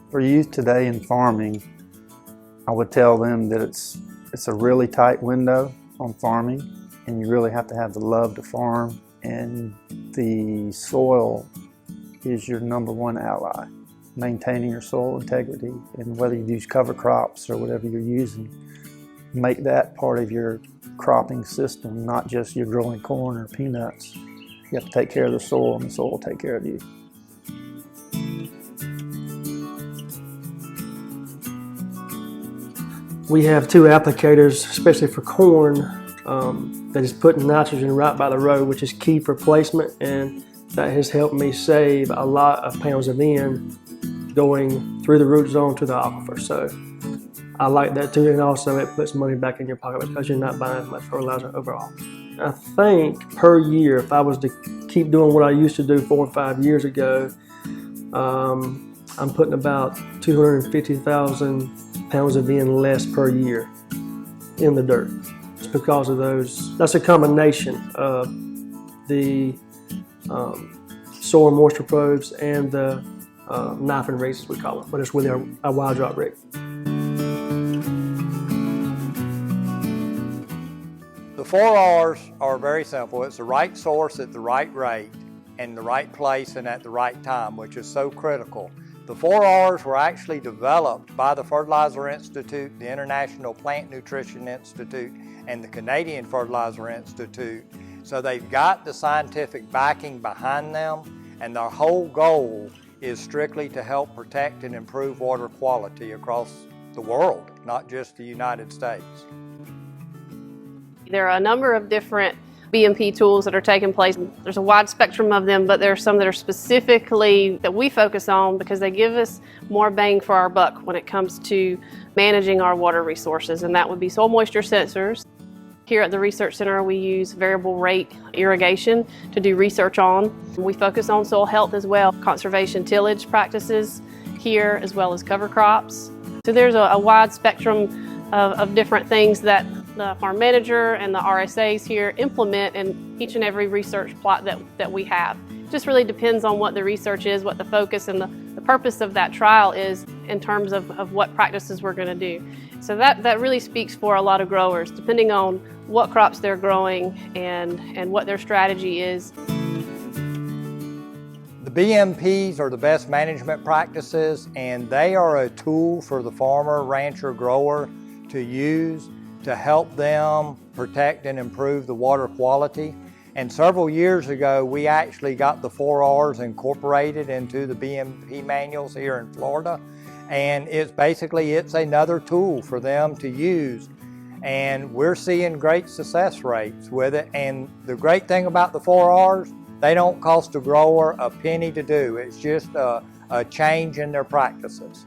For youth today in farming, I would tell them that it's a really tight window on farming, and you really have to have the love to farm, and the soil is your #1 ally. Maintaining your soil integrity, and whether you use cover crops or whatever you're using, make that part of your cropping system, not just you're growing corn or peanuts. You have to take care of the soil, and the soil will take care of you. We have 2 applicators, especially for corn, that is putting nitrogen right by the road, which is key for placement, and that has helped me save a lot of pounds of N going through the root zone to the aquifer. So I like that too, and also it puts money back in your pocket because you're not buying as much fertilizer overall. I think per year, if I was to keep doing what I used to do 4 or 5 years ago, I'm putting about 250,000 pounds of N less per year in the dirt. It's because of those. That's a combination of the soil moisture probes and the knife and rings, as we call it, but it's really a wide drop rig. The 4 R's are very simple. It's the right source at the right rate, and the right place and at the right time, which is so critical. The 4 R's were actually developed by the Fertilizer Institute, the International Plant Nutrition Institute, and the Canadian Fertilizer Institute. So they've got the scientific backing behind them, and their whole goal is strictly to help protect and improve water quality across the world, not just the United States. There are a number of different BMP tools that are taking place. There's a wide spectrum of them, but there are some that are specifically that we focus on because they give us more bang for our buck when it comes to managing our water resources, and that would be soil moisture sensors. Here at the Research Center, we use variable rate irrigation to do research on. We focus on soil health as well, conservation tillage practices here, as well as cover crops. So there's a wide spectrum of different things that the farm manager and the RSAs here implement in each and every research plot that we have. It just really depends on what the research is, what the focus and the purpose of that trial is in terms of what practices we're going to do. So that really speaks for a lot of growers, depending on what crops they're growing and what their strategy is. The BMPs are the best management practices, and they are a tool for the farmer, rancher, grower to use to help them protect and improve the water quality. And several years ago, we actually got the 4 R's incorporated into the BMP manuals here in Florida. And it's another tool for them to use. And we're seeing great success rates with it. And the great thing about the 4 R's, they don't cost a grower a penny to do. It's just a change in their practices.